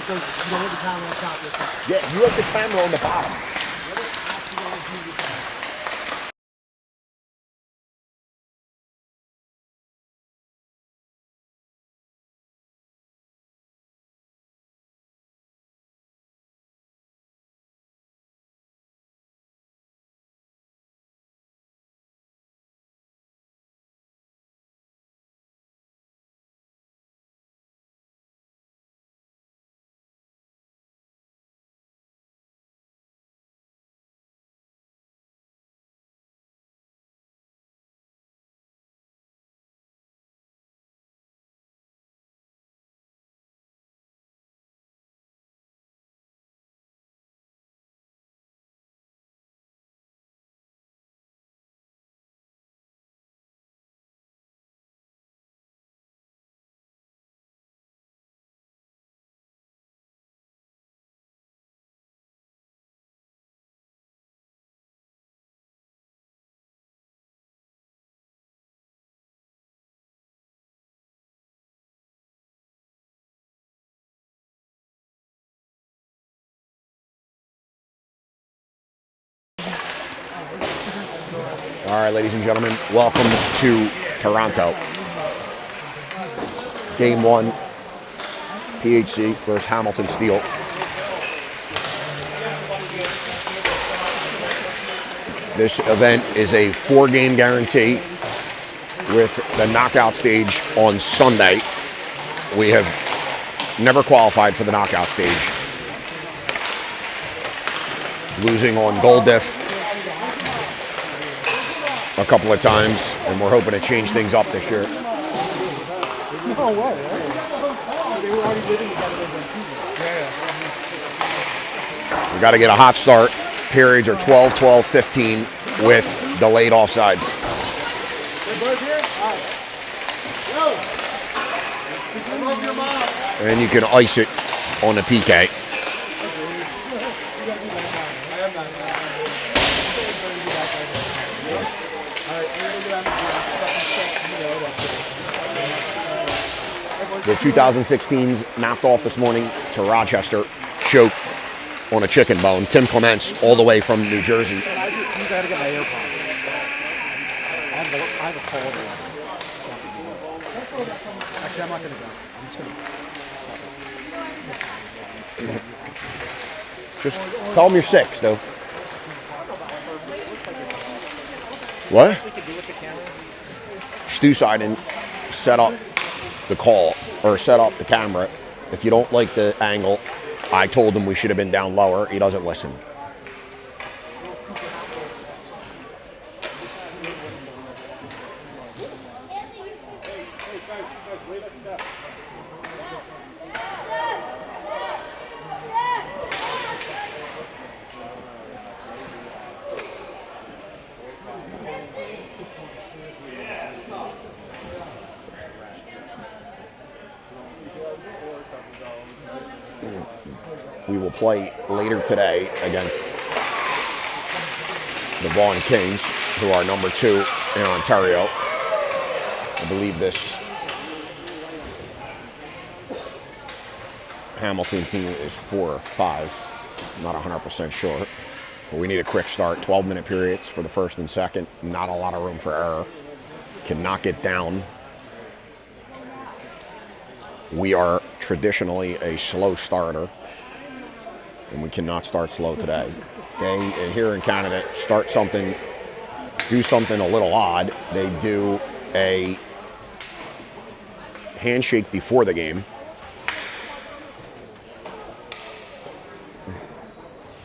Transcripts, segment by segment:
because you don't have the camera on top of this. Yeah, you have the camera on the bottom. All right, ladies and gentlemen, welcome to Toronto. Game 1, PHC versus Hamilton Steel. This event is a 4-game guarantee with the knockout stage on Sunday. We have never qualified for the knockout stage, losing on goal diff a couple of times, and we're hoping to change things up this year. No way. They were already living together. Yeah. We got to get a hot start. Periods are 12, 12, 15 with delayed offsides. They're both here? All right. Yo! I love your mom. And you can ice it on the PK. The 2016s knocked off this morning to Rochester, choked on a chicken bone. Tim Clements, all the way from New Jersey. I got to get my AirPods. I have a call to so actually, I'm not going to go. I'm just going to... Just tell them you're 6, though. What? Stu Seiden set up the call, or set up the camera. If you don't like the angle, I told him we should have been down lower. He doesn't listen. We will play later today against the Vaughan Kings, who are number 2 in Ontario. I believe this Hamilton team is 4 or 5. I'm not 100% sure. But we need a quick start. 12-minute periods for the first and second. Not a lot of room for error. Can knock it down. We are traditionally a slow starter, and we cannot start slow today. They, here in Canada, start something, do something a little odd. They do a handshake before the game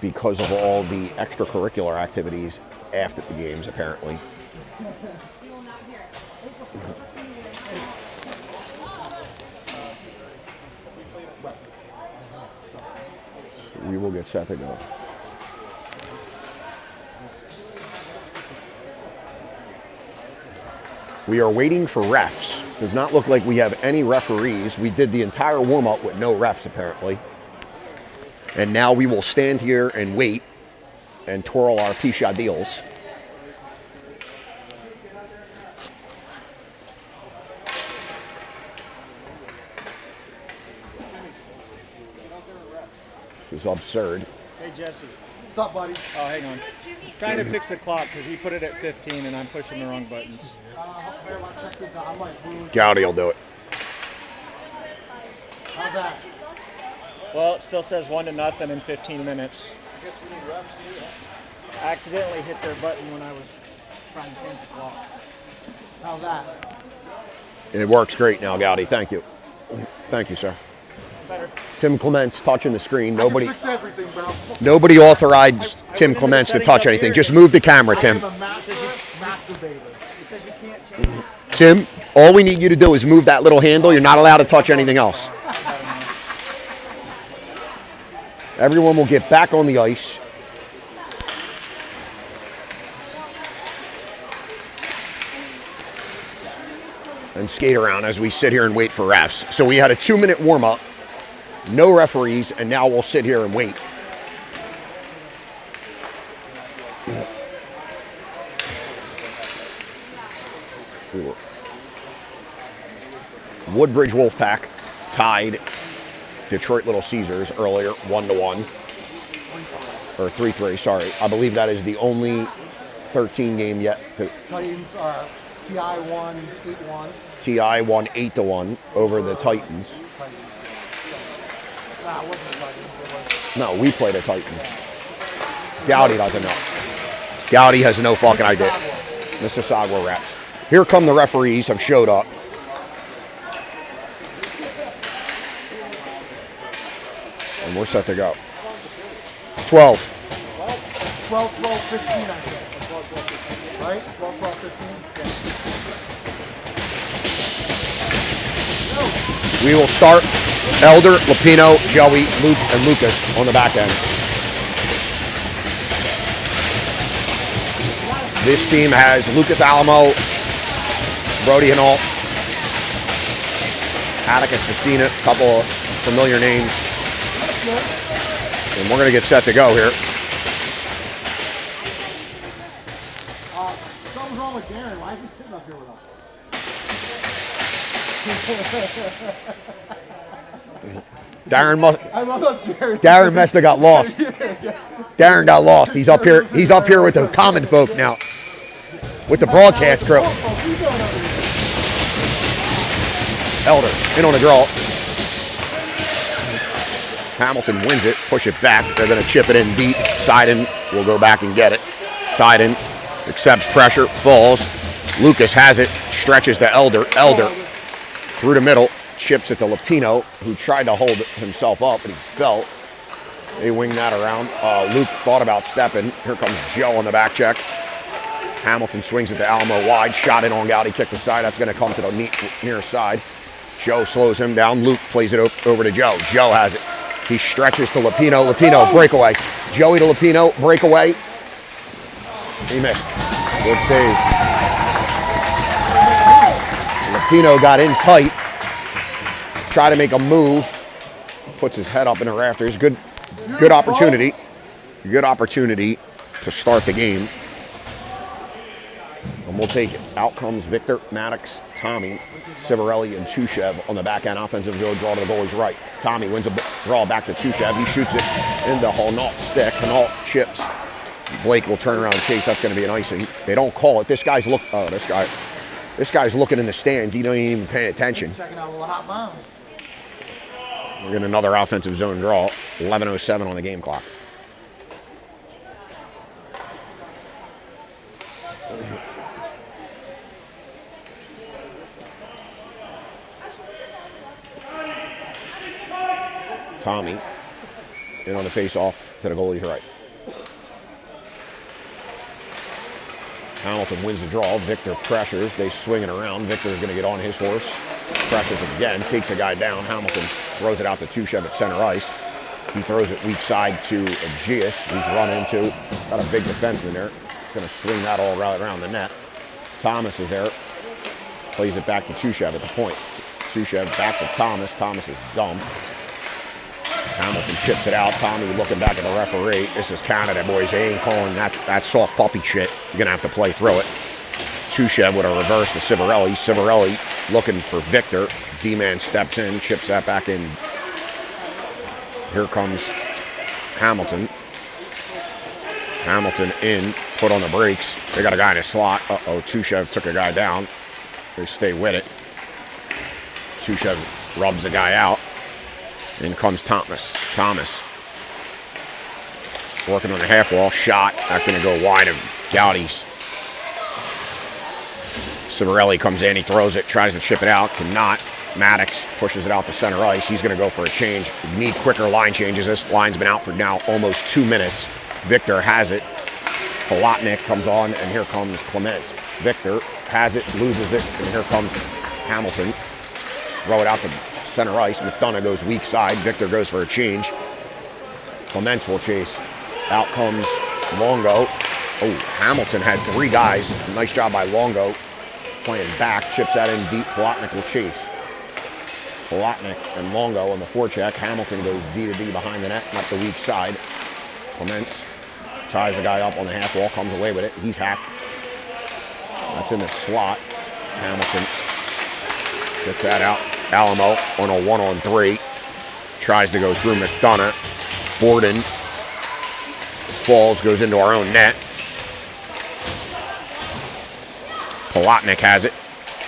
because of all the extracurricular activities after the games, apparently. We will get set to go. We are waiting for refs. Does not look like we have any referees. We did the entire warm-up with no refs, apparently. And now we will stand here and wait and twirl our pisha deals. This is absurd. Hey, Jesse. What's up, buddy? Oh, hang on. Trying to fix the clock because he put it at 15 and I'm pushing the wrong buttons. Gowdy will do it. How's that? Well, it still says 1-0 in 15 minutes. I accidentally hit their button when I was trying to change the clock. How's that? It works great now, Gowdy. Thank you. Thank you, sir. Better. Tim Clements touching the screen. I can fix everything, bro. Nobody authorized Tim Clements to touch anything. Just move the camera, Tim. I'm a masturbator. It says you can't change it. Tim, all we need you to do is move that little handle. You're not allowed to touch anything else. Everyone will get back on the ice. And skate around as we sit here and wait for refs. So we had a 2-minute warm-up, no referees, and now we'll sit here and wait. Woodbridge Wolfpack tied Detroit Little Caesars earlier, 1-1. Or 3-3, sorry. I believe that is the only 13 game yet. Titans are TI won 8-1. TI won 8-1 over the Titans. Nah, it wasn't the Titans. It was No, we played the Titans. Gowdy doesn't know. Gowdy has no fucking idea. Mississauga reps. Here come the referees, have showed up. And we're set to go. 12. 12, 12, 15, I think. Right? 12, 12, 15? Yeah. We will start Elder, Lapino, Joey, Luke, and Lucas on the back end. This team has Lucas Alamo, Brody Hinault, Atticus Facina, a couple of familiar names. And we're going to get set to go here. Something's wrong with Darren. Why is he sitting up here with us? Darren must have got lost. Darren got lost. He's up here. He's up here with the common folk now, with the broadcast crew. Elder in on a draw. Hamilton wins it. Push it back. They're going to chip it in deep. Seiden will go back and get it. Seiden accepts pressure. Falls. Lucas has it. Stretches to Elder. Elder through the middle. Chips it to Lapino, who tried to hold himself up, but he fell. They wing that around. Luke thought about stepping. Here comes Joe on the back check. Hamilton swings it to Alamo wide. Shot in on Gowdy, kicked aside. That's going to come to the near side. Joe slows him down. Luke plays it over to Joe. Joe has it. He stretches to Lapino. Lapino, breakaway. Joey to Lapino, breakaway. He missed. Good save. Lapino got in tight. Tried to make a move. Puts his head up in the rafters. Good opportunity. Good opportunity to start the game. And we'll take it. Out comes Victor, Maddox, Tommy, Civarelli, and Tushev on the back end. Offensive zone draw to the goalie's right. Tommy wins a draw back to Tushev. He shoots it into Hinault's stick. Hinault chips. Blake will turn around and chase. That's going to be an icing. They don't call it. This guy's looking in the stands. He don't even pay attention. Checking out a little hot bombs. We're getting another offensive zone draw. 11:07 on the game clock. Tommy in on the face-off to the goalie's right. Hamilton wins the draw. Victor pressures. They swing it around. Victor's going to get on his horse. Pressures again. Takes a guy down. Hamilton throws it out to Tushev at center ice. He throws it weak side to Aegeus, who's run into. Got a big defenseman there. He's going to swing that all right around the net. Thomas is there. Plays it back to Tushev at the point. Tushev back to Thomas. Thomas is dumped. Hamilton chips it out. Tommy looking back at the referee. This is Canada, boys. They ain't calling that soft puppy shit. You're going to have to play through it. Tushev with a reverse to Civarelli. Civarelli looking for Victor. D-man steps in, chips that back in. Here comes Hamilton. Hamilton in, put on the brakes. They got a guy in his slot. Uh-oh, Tushev took a guy down. They stay with it. Tushev rubs the guy out. In comes Thomas. Thomas working on the half wall. Shot. Not going to go wide of Gowdy's. Civarelli comes in. He throws it. Tries to chip it out. Cannot. Maddox pushes it out to center ice. He's going to go for a change. We need quicker line changes. This line's been out for now almost 2 minutes. Victor has it. Palatnik comes on, and here comes Clements. Victor has it, loses it, and here comes Hamilton. Throw it out to center ice. McDonough goes weak side. Victor goes for a change. Clements will chase. Out comes Longo. Oh, Hamilton had 3 guys. Nice job by Longo. Playing back, chips that in deep. Palatnik will chase. Palatnik and Longo on the forecheck. Hamilton goes D to D behind the net, not the weak side. Clements ties the guy up on the half wall, comes away with it. He's hacked. That's in the slot. Hamilton gets that out. Alamo on a 1-on-3. Tries to go through McDonough. Borden falls, goes into our own net. Palatnik has it.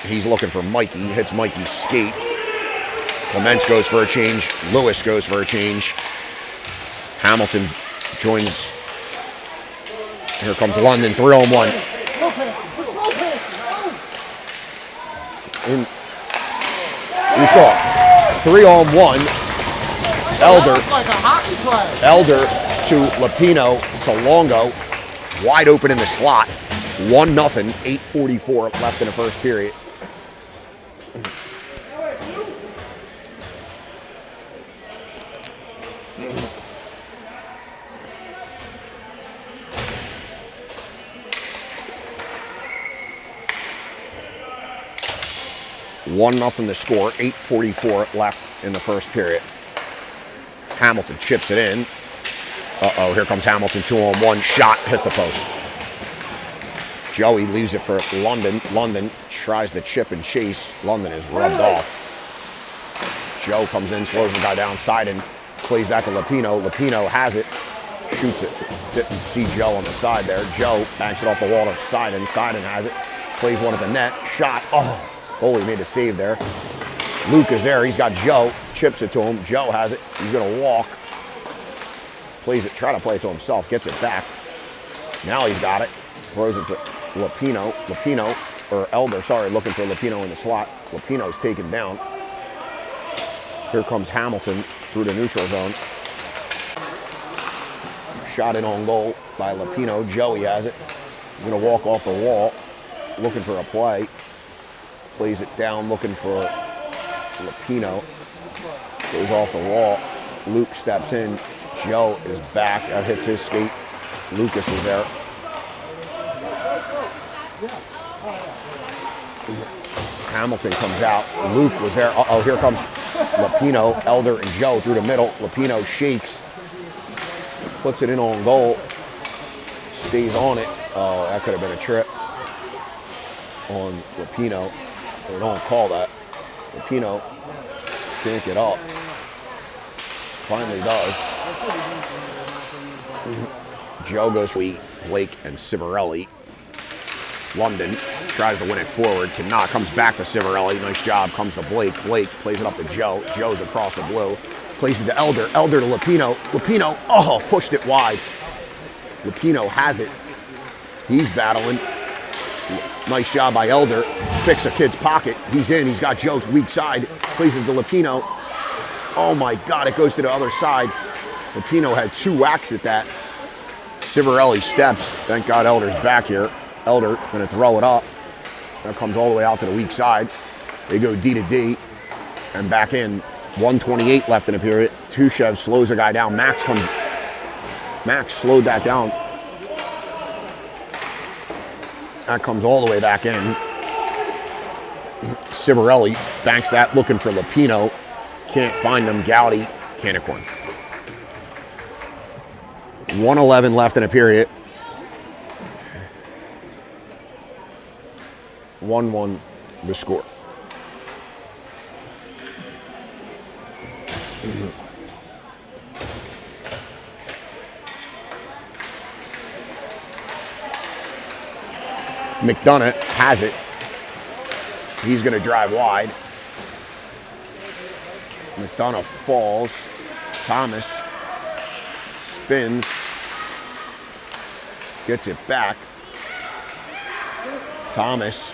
He's looking for Mikey. He hits Mikey's skate. Clements goes for a change. Lewis goes for a change. Hamilton joins. Here comes London, 3-on-1. We score. 3-on-1. Elder to Lapino to Longo. Wide open in the slot. 1-0. 8:44 left in the first period. One nothing to score, 8:44 left in the first period. Hamilton chips it in. Uh-oh, here comes Hamilton, 2-on-1. Shot, hits the post. Joey leaves it for London. London tries to chip and chase. London is rubbed off. Joe comes in, slows the guy down, Seiden plays that to Lapino. Lapino has it, shoots it. Didn't see Joe on the side there. Joe banks it off the wall to Seiden. Seiden has it, plays one at the net. Shot, oh. Goalie made a save there. Luke is there. He's got Joe. Chips it to him. Joe has it. He's going to walk. Plays it. Try to play it to himself. Gets it back. Now he's got it. Throws it to Lapino. Lapino, or Elder, sorry, looking for Lapino in the slot. Lapino's taken down. Here comes Hamilton through the neutral zone. Shot in on goal by Lapino. Joey has it. He's going to walk off the wall. Looking for a play. Plays it down, looking for Lapino. Goes off the wall. Luke steps in. Joe is back. That hits his skate. Lucas is there. Hamilton comes out. Luke was there. Uh-oh, here comes Lapino, Elder, and Joe through the middle. Lapino shakes. Puts it in on goal. Stays on it. Oh, that could have been a trip on Lapino. They don't call that. Lapino can't get up. Finally does. Joe goes for Blake and Civarelli. London tries to win it forward. Cannot. Comes back to Civarelli. Nice job. Comes to Blake. Blake plays it up to Joe. Joe's across the blue. Plays it to Elder. Elder to Lapino. Lapino, oh, pushed it wide. Lapino has it. He's battling. Nice job by Elder. Picks a kid's pocket. He's in. He's got Joe's weak side. Plays it to Lapino. Oh my God, it goes to the other side. Lapino had 2 whacks at that. Civarelli steps. Thank God Elder's back here. Elder going to throw it up. That comes all the way out to the weak side. They go D to D and back in. 1:28 left in the period. Tushev slows a guy down. Max slowed that down. That comes all the way back in. Civarelli banks that, looking for Lapino. Can't find him. Gowdy, Canadiens. 1:11 left in a period. 1-1 the score. McDonough has it. He's going to drive wide. McDonough falls. Thomas spins. Gets it back. Thomas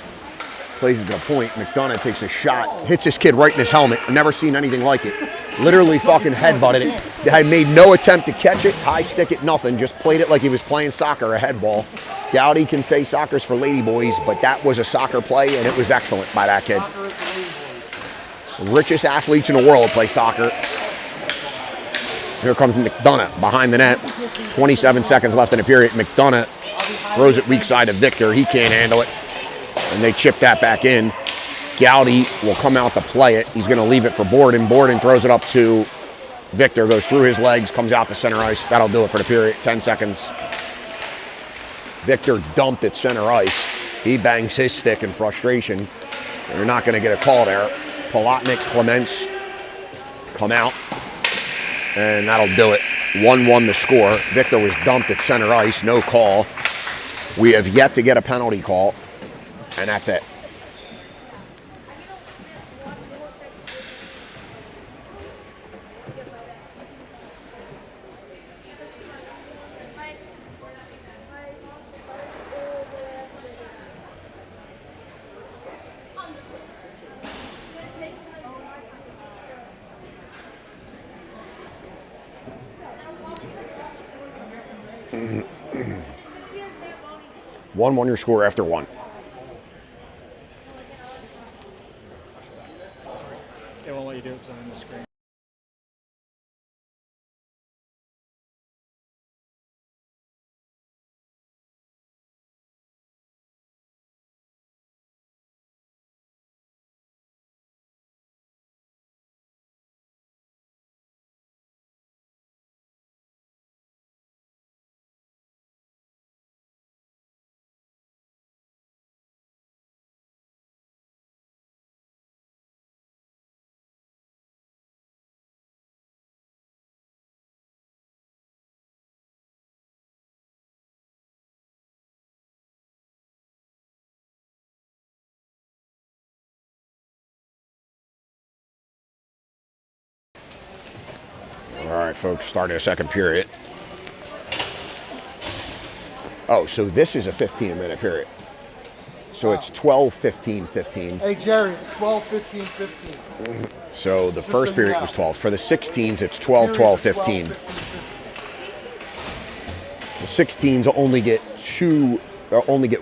plays it to the point. McDonough takes a shot. Hits this kid right in his helmet. I've never seen anything like it. Literally fucking headbutted it. I made no attempt to catch it, high stick it, nothing. Just played it like he was playing soccer, a head ball. Dowdy can say soccer's for lady boys, but that was a soccer play, and it was excellent by that kid. The richest athletes in the world play soccer. Here comes McDonough behind the net. 27 seconds left in the period. McDonough throws it weak side to Victor. He can't handle it, and they chip that back in. Gowdy will come out to play it. He's going to leave it for Borden. Borden throws it up to Victor, goes through his legs, comes out to center ice. That'll do it for the period. 10 seconds. Victor dumped at center ice. He bangs his stick in frustration. They're not going to get a call there. Palatnik, Clements come out, and that'll do it. 1-1 the score. Victor was dumped at center ice. No call. We have yet to get a penalty call, and that's it. One your score after one. It won't let you do it because I'm on the screen. All right, folks, starting a second period. Oh, so this is a 15-minute period. So it's 12, 15, 15. Hey, Jerry, it's 12, 15, 15. So the first period was 12. For the 16s, it's 12, 12, 15. The 16s only get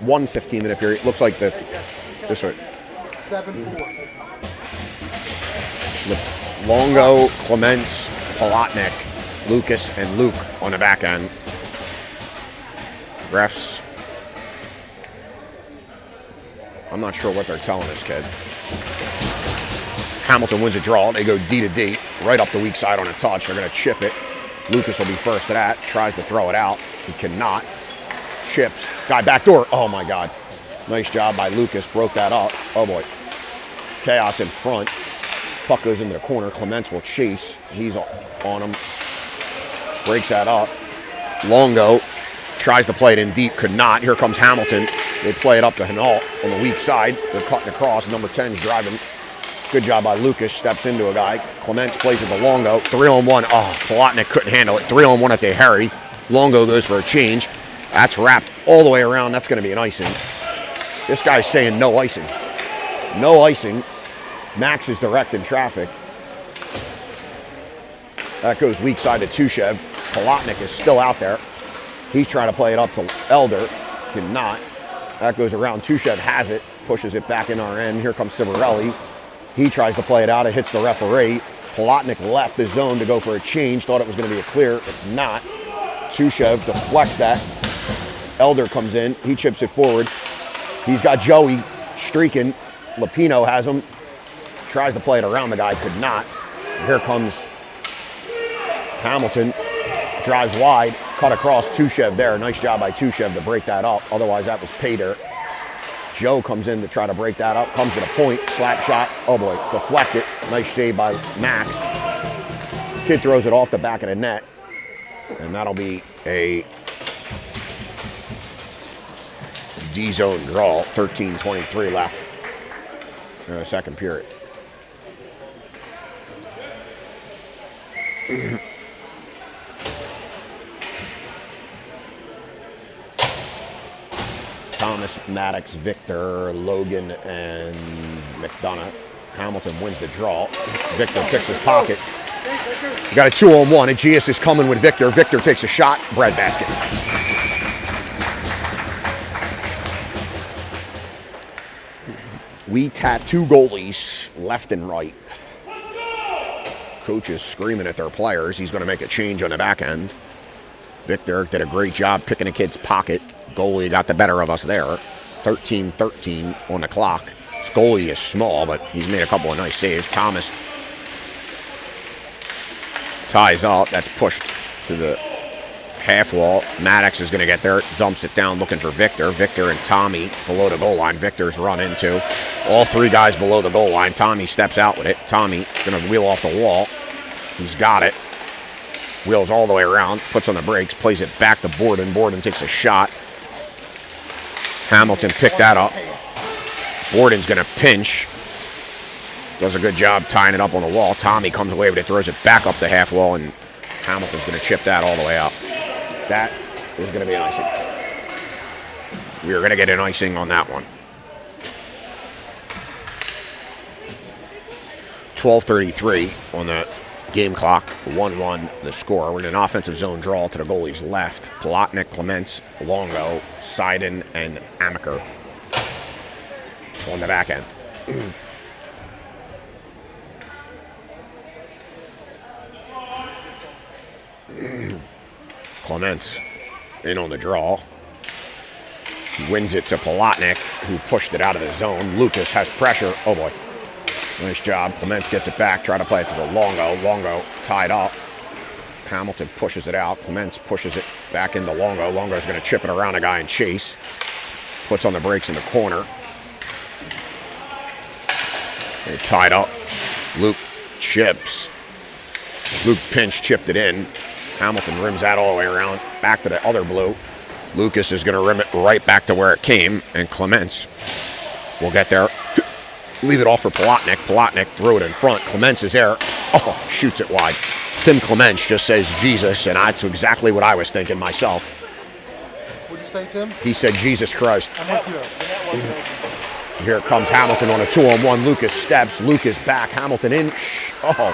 one 15-minute period. Looks like this one. 7-4. Longo, Clements, Palatnik, Lucas, and Luke on the back end. Refs. I'm not sure what they're telling this kid. Hamilton wins a draw. They go D to D, right up the weak side on a touch. They're going to chip it. Lucas will be first to that. Tries to throw it out. He cannot. Chips. Guy backdoor. Oh, my God. Nice job by Lucas. Broke that up. Oh, boy. Chaos in front. Puck goes into the corner. Clements will chase. He's on him. Breaks that up. Longo tries to play it in deep. Could not. Here comes Hamilton. They play it up to Hinault on the weak side. They're cutting across. Number 10's driving. Good job by Lucas. Steps into a guy. Clements plays it to Longo. 3-on-1. Oh, Palatnik couldn't handle it. 3-on-1 if they hurry. Longo goes for a change. That's wrapped all the way around. That's going to be an icing. This guy's saying no icing. No icing. Max is directing traffic. That goes weak side to Tushev. Palatnik is still out there. He's trying to play it up to Elder. Cannot. That goes around. Tushev has it. Pushes it back in our end. Here comes Civarelli. He tries to play it out. It hits the referee. Palatnik left the zone to go for a change. Thought it was going to be a clear. It's not. Tushev deflects that. Elder comes in. He chips it forward. He's got Joey streaking. Lapino has him. Tries to play it around the guy. Could not. Here comes Hamilton. Drives wide. Cut across. Tushev there. Nice job by Tushev to break that up. Otherwise, that was pay dirt. Joe comes in to try to break that up. Comes to the point. Slap shot. Oh, boy. Deflected. Nice save by Max. Kid throws it off the back of the net. And that'll be a D-zone draw. 13:23 left in the second period. Thomas, Maddox, Victor, Logan, and McDonough. Hamilton wins the draw. Victor picks his pocket. We got a 2-on-1. Aegeus is coming with Victor. Victor takes a shot. Breadbasket. We tattoo goalies left and right. Coach is screaming at their players. He's going to make a change on the back end. Victor did a great job picking a kid's pocket. Goalie got the better of us there. 13-13 on the clock. This goalie is small, but he's made a couple of nice saves. Thomas ties up. That's pushed to the half wall. Maddox is going to get there. Dumps it down looking for Victor. Victor and Tommy below the goal line. Victor's run into. All three guys below the goal line. Tommy steps out with it. Tommy going to wheel off the wall. He's got it. Wheels all the way around. Puts on the brakes. Plays it back to Borden. Borden takes a shot. Hamilton picked that up. Borden's going to pinch. Does a good job tying it up on the wall. Tommy comes away with it. Throws it back up the half wall. And Hamilton's going to chip that all the way up. That is going to be an icing. We are going to get an icing on that one. 12:33 on the game clock. 1-1 the score. We're in an offensive zone draw to the goalie's left. Plotnik, Clements, Longo, Seiden, and Amaker on the back end. Clements in on the draw. He wins it to Plotnik, who pushed it out of the zone. Lucas has pressure. Oh boy. Nice job. Clements gets it back. Try to play it to the Longo. Longo tied up. Hamilton pushes it out. Clements pushes it back into Longo. Longo's going to chip it around a guy and chase. Puts on the brakes in the corner. They're tied up. Luke chips. Luke pinch chipped it in. Hamilton rims that all the way around. Back to the other blue. Lucas is going to rim it right back to where it came. And Clements will get there. Leave it off for Plotnik. Plotnik threw it in front. Clements is there. Oh, shoots it wide. Tim Clements just says Jesus, and that's exactly what I was thinking myself. What'd you say, Tim? He said Jesus Christ. I'm with you. Here comes Hamilton on a 2-on-1. Lucas steps. Lucas back. Hamilton in. Oh.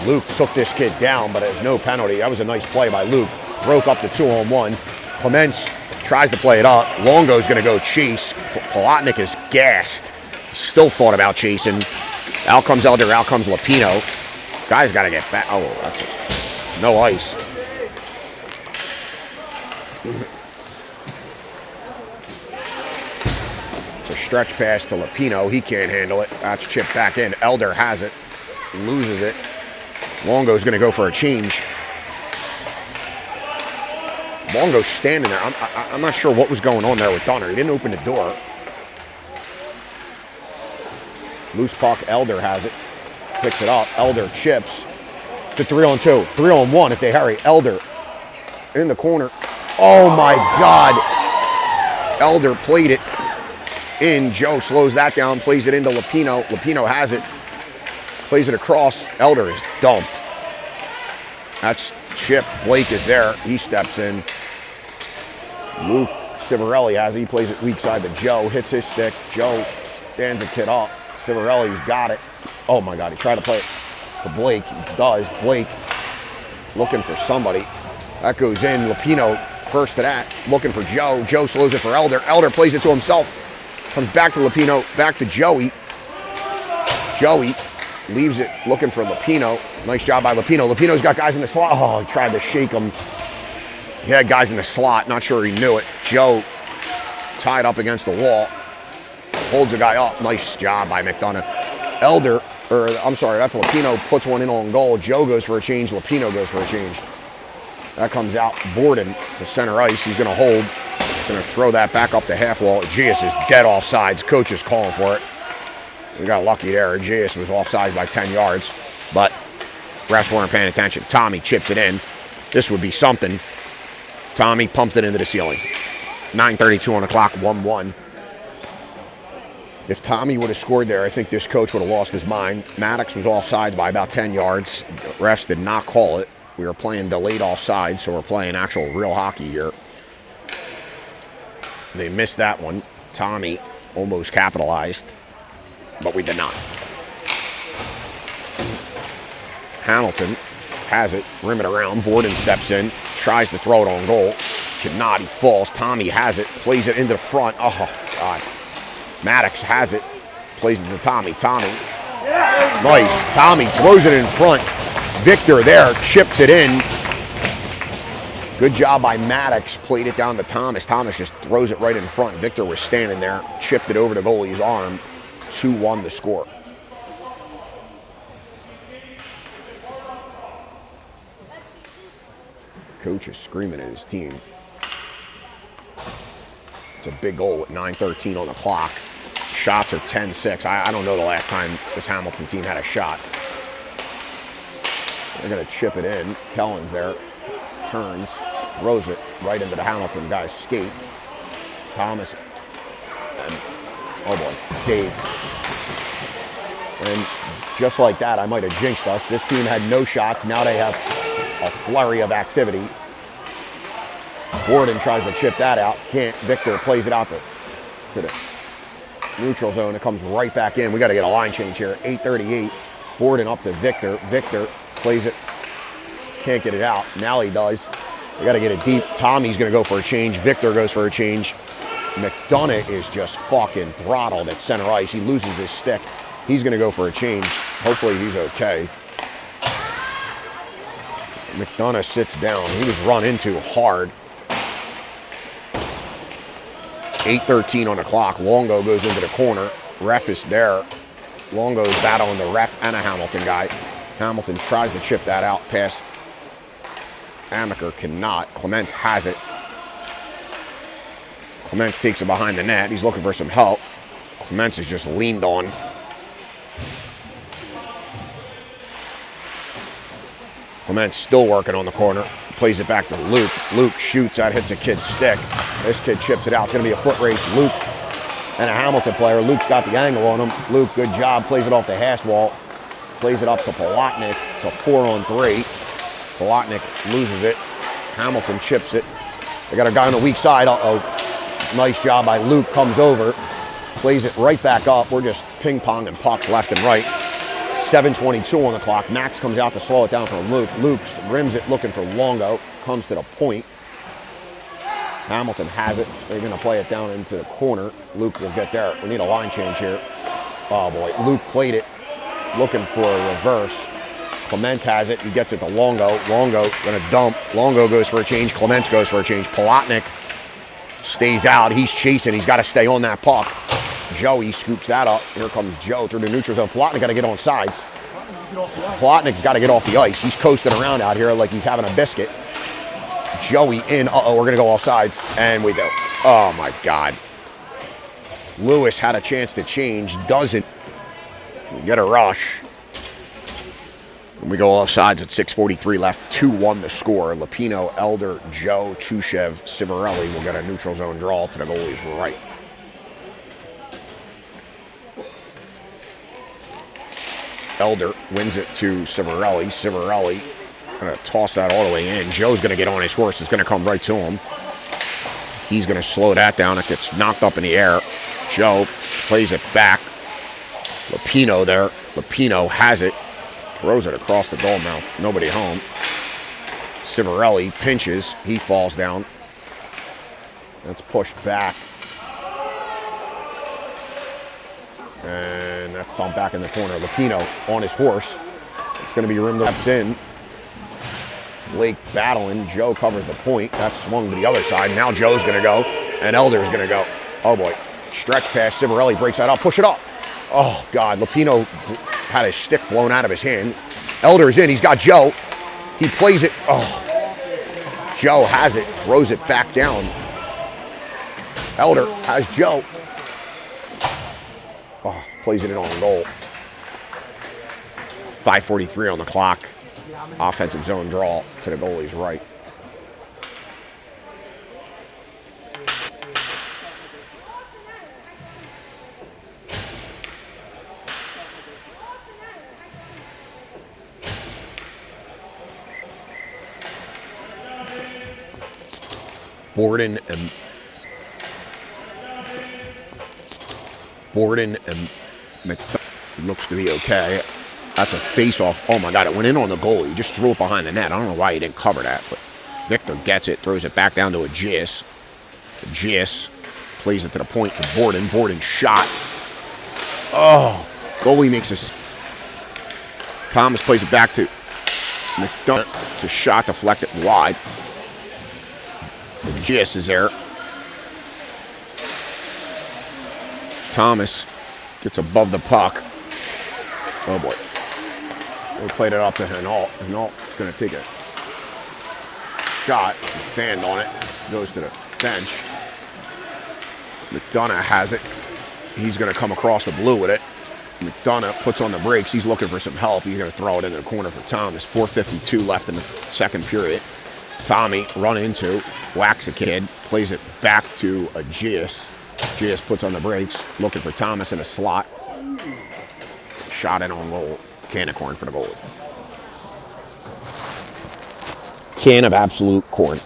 Luke took this kid down, but there's no penalty. That was a nice play by Luke. Broke up the 2-on-1. Clements tries to play it up. Longo's going to go chase. Plotnik is gassed. Still thought about chasing. Out comes Elder. Out comes Lapino. Guy's got to get back. Oh, that's it. No ice. It's a stretch pass to Lapino. He can't handle it. That's chipped back in. Elder has it. Loses it. Longo's going to go for a change. Longo's standing there. I'm not sure what was going on there with Dunner. He didn't open the door. Loose puck. Elder has it. Picks it up. Elder chips. It's a 3-on-2. 3-on-1 if they hurry. Elder in the corner. Oh my God. Elder played it in. Joe slows that down. Plays it into Lapino. Lapino has it. Plays it across. Elder is dumped. That's chipped. Blake is there. He steps in. Luke Civarelli has it. He plays it weak side to Joe. Hits his stick. Joe stands the kid up. Civarelli's got it. Oh my God. He tried to play it to Blake. He does. Blake looking for somebody. That goes in. Lapino first to that. Looking for Joe. Joe slows it for Elder. Elder plays it to himself. Comes back to Lapino. Back to Joey. Joey leaves it looking for Lapino. Nice job by Lapino. Lapino's got guys in the slot. Oh, he tried to shake him. He had guys in the slot. Not sure he knew it. Joe tied up against the wall. Holds a guy up. Nice job by McDonough. Elder, or I'm sorry, that's Lapino, puts one in on goal. Joe goes for a change. Lapino goes for a change. That comes out. Borden to center ice. He's going to hold. Going to throw that back up the half wall. Aegeus is dead offsides. Coach is calling for it. We got lucky there. Aegeus was offsides by 10 yards, but refs weren't paying attention. Tommy chips it in. This would be something. Tommy pumped it into the ceiling. 9:32 on the clock, 1-1. If Tommy would have scored there, I think this coach would have lost his mind. Maddox was offsides by about 10 yards. The refs did not call it. We were playing delayed offsides, so we're playing actual real hockey here. They missed that one. Tommy almost capitalized, but we did not. Hamilton has it, rim it around. Borden steps in, tries to throw it on goal. Cannot, he falls. Tommy has it, plays it into the front. Oh, God. Maddox has it, plays it to Tommy. Tommy, nice. Tommy throws it in front. Victor there, chips it in. Good job by Maddox, played it down to Thomas. Thomas just throws it right in front. Victor was standing there, chipped it over the goalie's arm. 2-1 the score. Coach is screaming at his team. It's a big goal with 9:13 on the clock. Shots are 10-6. I don't know the last time this Hamilton team had a shot. They're going to chip it in. Kellen's there. Turns. Throws it right into the Hamilton guy's skate. Thomas. And, oh boy. Save. And just like that, I might have jinxed us. This team had no shots. Now they have a flurry of activity. Borden tries to chip that out. Can't. Victor plays it out to the neutral zone. It comes right back in. We got to get a line change here. 8:38. Borden up to Victor. Victor plays it. Can't get it out. Now he does. We got to get it deep. Tommy's going to go for a change. Victor goes for a change. McDonough is just fucking throttled at center ice. He loses his stick. He's going to go for a change. Hopefully he's okay. McDonough sits down. He was run into hard. 8:13 on the clock. Longo goes into the corner. Ref is there. Longo's battling the ref and a Hamilton guy. Hamilton tries to chip that out past Amaker. Cannot. Clements has it. Clements takes it behind the net. He's looking for some help. Clements is just leaned on. Clements still working on the corner. Plays it back to Luke. Luke shoots. That hits a kid's stick. This kid chips it out. It's going to be a foot race. Luke and a Hamilton player. Luke's got the angle on him. Luke, good job. Plays it off the hash wall. Plays it up to Palatnik. It's a 4-on-3. Palatnik loses it. Hamilton chips it. They got a guy on the weak side. Uh-oh. Nice job by Luke. Comes over. Plays it right back up. We're just ping-ponging pucks left and right. 7:22 on the clock. Max comes out to slow it down for Luke. Luke rims it looking for Longo. Comes to the point. Hamilton has it. They're going to play it down into the corner. Luke will get there. We need a line change here. Oh, boy. Luke played it. Looking for a reverse. Clements has it. He gets it to Longo. Longo going to dump. Longo goes for a change. Clements goes for a change. Palatnik stays out. He's chasing. He's got to stay on that puck. Joey scoops that up. Here comes Joe through the neutral zone. Palatnik got to get on sides. Palatnik's got to get off the ice. He's coasting around out here like he's having a biscuit. Joey in. Uh-oh, we're going to go off sides. And we do. Oh, my God. Lewis had a chance to change. Doesn't. We get a rush. And we go off sides at 6:43 left. 2-1 the score. Lapino, Elder, Joe, Chushev, Civarelli will get a neutral zone draw to the goalie's right. Elder wins it to Civarelli. Civarelli going to toss that all the way in. Joe's going to get on his horse. It's going to come right to him. He's going to slow that down. It gets knocked up in the air. Joe plays it back. Lapino there. Lapino has it. Throws it across the goal mouth. Nobody home. Civarelli pinches. He falls down. That's pushed back. And that's dumped back in the corner. Lapino on his horse. It's going to be rimmed up in. Blake battling. Joe covers the point. That's swung to the other side. Now Joe's going to go. And Elder's going to go. Oh, boy. Stretch pass. Civarelli breaks that up. Push it up. Oh, God. Lapino had his stick blown out of his hand. Elder's in. He's got Joe. He plays it. Oh. Joe has it. Throws it back down. Elder has Joe. Oh, plays it in on goal. 5:43 on the clock. Offensive zone draw to the goalie's right. Borden and McDonough looks to be okay. That's a face-off. Oh, my God. It went in on the goalie. He just threw it behind the net. I don't know why he didn't cover that, but Victor gets it, throws it back down to a Gis. Gis plays it to the point to Borden. Borden shot. Oh, goalie makes a... Thomas plays it back to McDonough. It's a shot deflected wide. Gis is there. Thomas gets above the puck. Oh, boy. They played it up to Hinault. Hinault's going to take a shot. He fanned on it. Goes to the bench. McDonough has it. He's going to come across the blue with it. McDonough puts on the brakes. He's looking for some help. He's going to throw it into the corner for Thomas. 4:52 left in the second period. Tommy run into, whacks a kid, plays it back to a Gis. Gis puts on the brakes, looking for Thomas in a slot. Shot in on goal. Can of corn for the goalie. Can of absolute corn.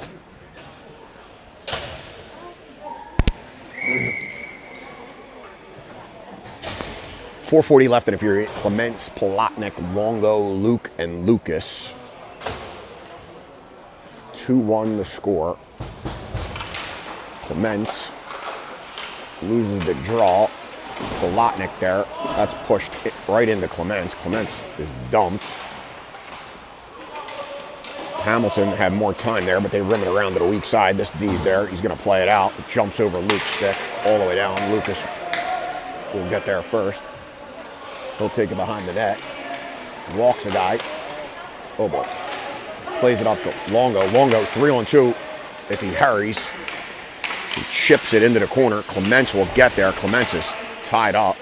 .440 left in the period. Clements, Plotnik, Longo, Luke, and Lucas. 2-1 the score. Clements loses the draw. Plotnik there. That's pushed right into Clements. Clements is dumped. Hamilton had more time there, but they rim it around to the weak side. This D's there. He's going to play it out. It jumps over Luke's stick all the way down. Lucas will get there first. He'll take it behind the net. Walks a guy. Oh, boy. Plays it up to Longo. Longo, 3-on-2 if he hurries. He chips it into the corner. Clements will get there. Clements is tied up.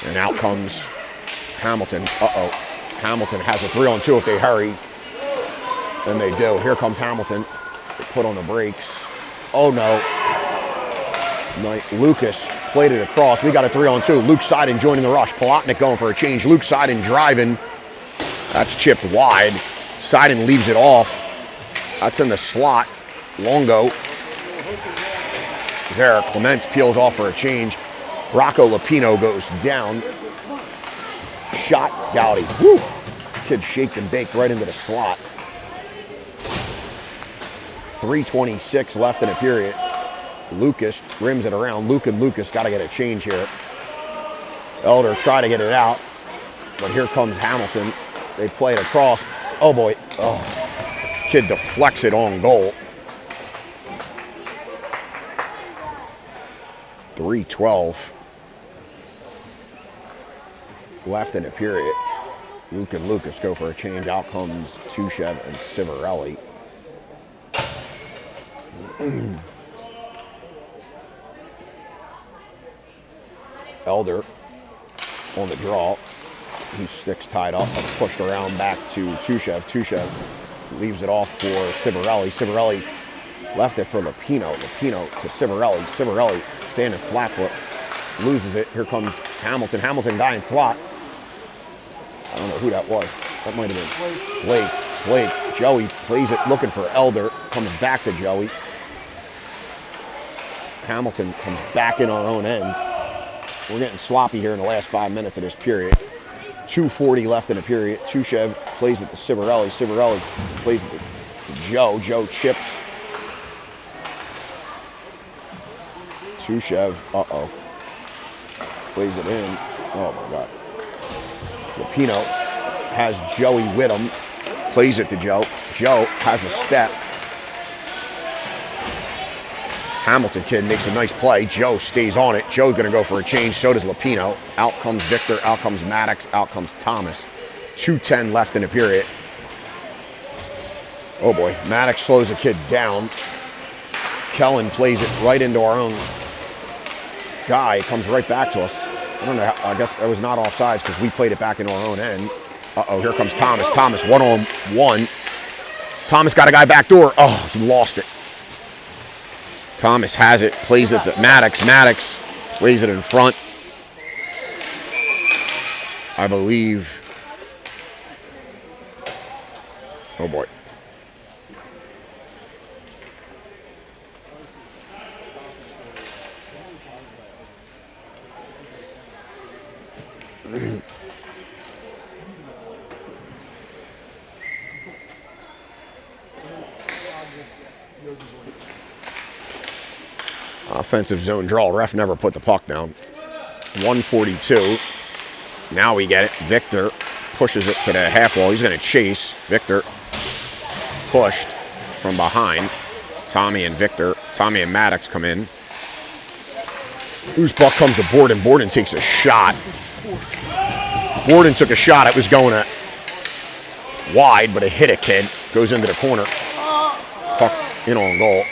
And out comes Hamilton. Uh-oh. Hamilton has a 3-on-2 if they hurry. And they do. Here comes Hamilton. They put on the brakes. Oh, no. Lucas played it across. We got a 3-on-2. Luke Seiden joining the rush. Plotnik going for a change. Luke Seiden driving. That's chipped wide. Seiden leaves it off. That's in the slot. Longo is there. Clements peels off for a change. Rocco Lapino goes down. Shot Gowdy. Woo! Kid shaked and baked right into the slot. 3:26 left in the period. Lucas rims it around. Luke and Lucas got to get a change here. Elder try to get it out, but here comes Hamilton. They play it across. Oh, boy. Oh. Kid deflects it on goal. 3:12 left in the period. Luke and Lucas go for a change. Out comes Tushev and Civarelli. Elder on the draw. He sticks tied up, but pushed around back to Tushev. Tushev leaves it off for Civarelli. Civarelli left it for Lapino. Lapino to Civarelli. Civarelli standing flat foot. Loses it. Here comes Hamilton. Hamilton guy in slot. I don't know who that was. That might have been Blake. Joey plays it looking for Elder. Comes back to Joey. Hamilton comes back in our own end. We're getting sloppy here in the last 5 minutes of this period. 2:40 left in the period. Tushev plays it to Civarelli. Civarelli plays it to Joe. Joe chips. Tushev, uh-oh. Plays it in. Oh, my God. Lapino has Joey with him. Plays it to Joe. Joe has a step. Hamilton kid makes a nice play. Joe stays on it. Joe's going to go for a change. So does Lapino. Out comes Victor. Out comes Maddox. Out comes Thomas. 2:10 left in the period. Oh, boy. Maddox slows a kid down. Kellen plays it right into our own guy. It comes right back to us. I don't know. I guess it was not offsides because we played it back into our own end. Uh-oh. Here comes Thomas. Thomas, 1-on-1. Thomas got a guy back door. Oh, he lost it. Thomas has it, plays it to Maddox. Maddox plays it in front. I believe. Oh, boy. Offensive zone draw. Ref never put the puck down. 142. Now we get it. Victor pushes it to the half wall. He's going to chase. Victor pushed from behind. Tommy and Maddox come in. Whose puck comes to Borden. Borden takes a shot. Borden took a shot. It was going wide, but it hit a kid. Goes into the corner. Puck in on goal.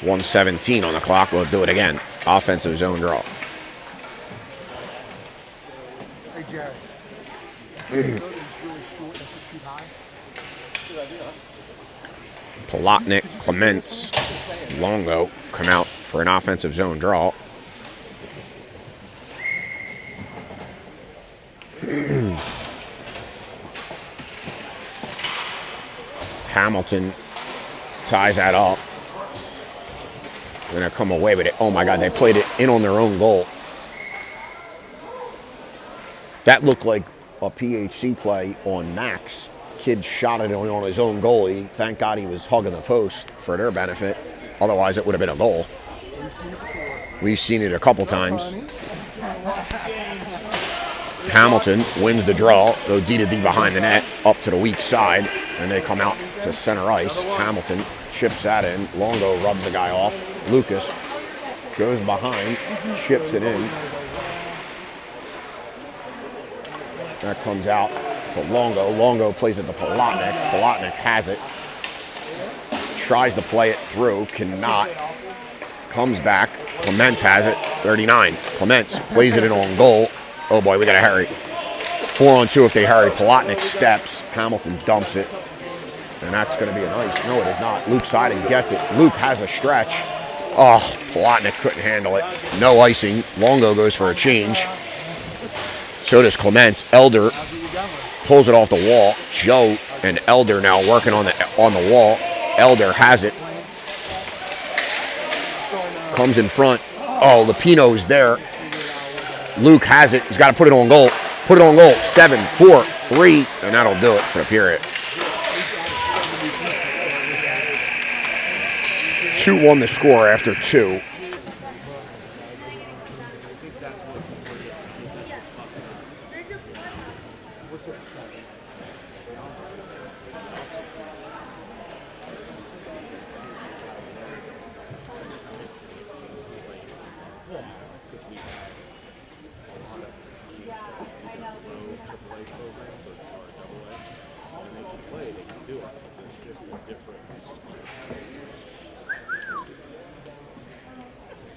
1:17 on the clock. We'll do it again. Offensive zone draw. Hey, Jerry. Palatnik, Clements, Longo come out for an offensive zone draw. Hamilton ties that up. They're going to come away with it. Oh my God, they played it in on their own goal. That looked like a PHC play on Max. Kid shot it on his own goalie. Thank God he was hugging the post for their benefit. Otherwise, it would have been a goal. We've seen it a couple times. Hamilton wins the draw. Go D to D behind the net, up to the weak side, and they come out to center ice. Hamilton chips that in. Longo rubs a guy off. Lucas goes behind, chips it in. That comes out to Longo. Longo plays it to Palatnik. Palatnik has it. Tries to play it through, cannot. Comes back. Clements has it. 39. Clements plays it in on goal. Oh boy, we gotta hurry. 4-on-2 if they hurry. Palatnik steps. Hamilton dumps it. And that's gonna be a nice. No, it is not. Luke Seiden gets it. Luke has a stretch. Oh, Palatnik couldn't handle it. No icing. Longo goes for a change. So does Clements. Elder pulls it off the wall. Joe and Elder now working on the wall. Elder has it. Comes in front. Oh, Lupino's there. Luke has it. He's got to put it on goal. Put it on goal. 7, 4, 3, and that'll do it for the period. 2-1 the score after 2.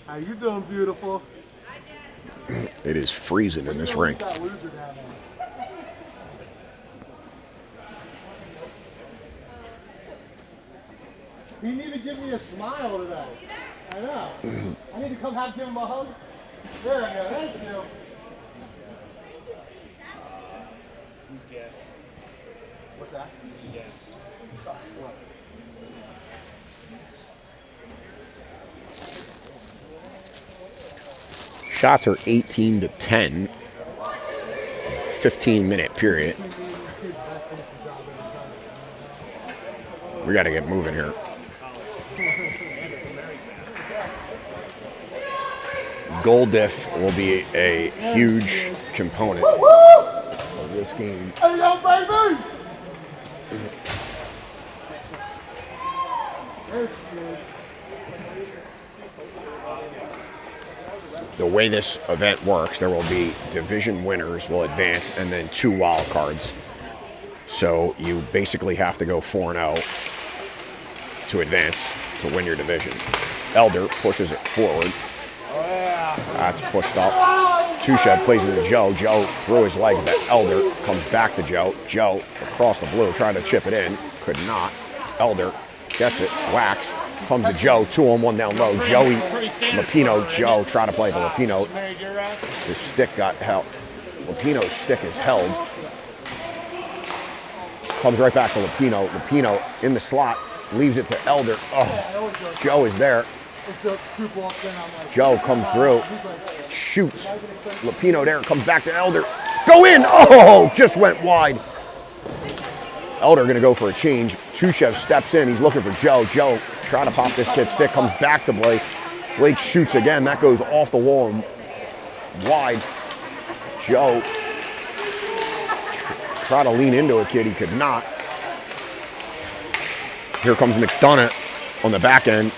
How you doing, beautiful? It is freezing in this rink. He need to give me a smile today. I know. I need to come give him a hug. There we go. Thank you. Who's gas? What's that? Who's gas? What? Shots are 18-10. 15-minute period. We got to get moving here. Goal diff will be a huge component of this game. Hey, yo, baby! The way this event works, there will be division winners will advance and then 2 wild cards. So you basically have to go 4-0 to advance to win your division. Elder pushes it forward. That's pushed up. Touchette plays it to Joe. Joe threw his legs to Elder. Comes back to Joe. Joe across the blue, trying to chip it in. Could not. Elder gets it. Whacks. Comes to Joe. 2-on-1 down low. Joey Lupino. Joe try to play to Lupino. His stick got held. Lupino's stick is held. Comes right back to Lupino. Lupino in the slot. Leaves it to Elder. Oh, Joe is there. Joe comes through. Shoots. Lupino there. Comes back to Elder. Go in. Oh, just went wide. Elder going to go for a change. Tushev steps in. He's looking for Joe. Joe trying to pop this kid's stick. Comes back to Blake. Blake shoots again. That goes off the wall and wide. Joe tried to lean into a kid. He could not. Here comes McDonough on the back end.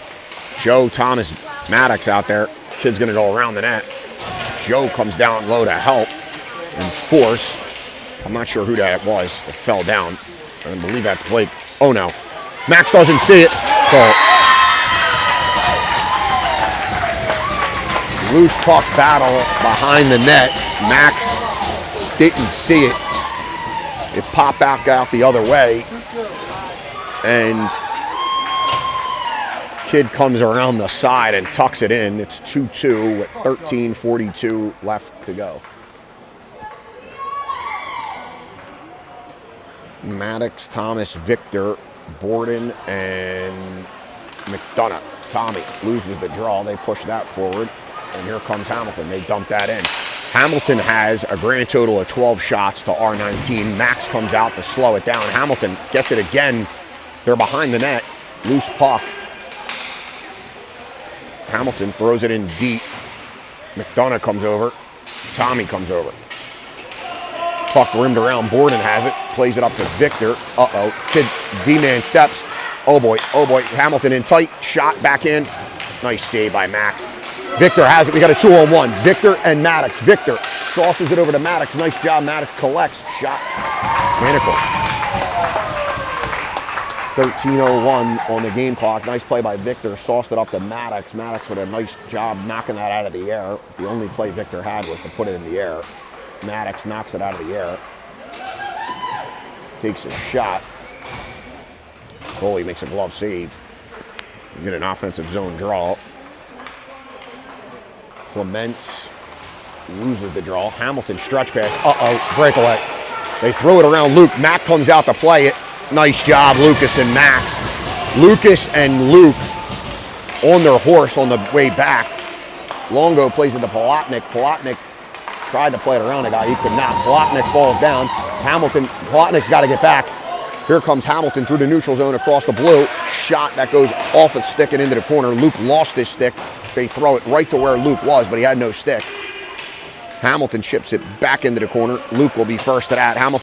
Joe, Thomas, Maddox out there. Kid's going to go around the net. Joe comes down low to help and force. I'm not sure who that was. It fell down. I believe that's Blake. Oh, no. Max doesn't see it. Goal. Loose puck battle behind the net. Max didn't see it. It popped back out the other way. And kid comes around the side and tucks it in. It's 2-2 with 13:42 left to go. Maddox, Thomas, Victor, Borden, and McDonough. Tommy loses the draw. They push that forward. And here comes Hamilton. They dump that in. Hamilton has a grand total of 12 shots to R19. Max comes out to slow it down. Hamilton gets it again. They're behind the net. Loose puck. Hamilton throws it in deep. McDonough comes over. Tommy comes over. Puck rimmed around. Borden has it. Plays it up to Victor. Uh-oh. Kid D-man steps. Oh, boy. Oh, boy. Hamilton in tight. Shot back in. Nice save by Max. Victor has it. We got a 2-on-1. Victor and Maddox. Victor sauces it over to Maddox. Nice job. Maddox collects. Shot. Manacle. 13:01 on the game clock. Nice play by Victor. Sauced it up to Maddox. Maddox with a nice job knocking that out of the air. The only play Victor had was to put it in the air. Maddox knocks it out of the air. Takes a shot. Goalie makes a glove save. You get an offensive zone draw. Clement loses the draw. Hamilton stretch pass. Uh-oh, breakaway. They throw it around Luke. Mac comes out to play it. Nice job, Lucas and Max. Lucas and Luke on their horse on the way back. Longo plays it to Palatnik. Palatnik tried to play it around a guy. He could not. Palatnik falls down. Hamilton, Palatnik's got to get back. Here comes Hamilton through the neutral zone across the blue. Shot that goes off his stick and into the corner. Luke lost his stick. They throw it right to where Luke was, but he had no stick. Hamilton chips it back into the corner. Luke will be first to that. Hamilton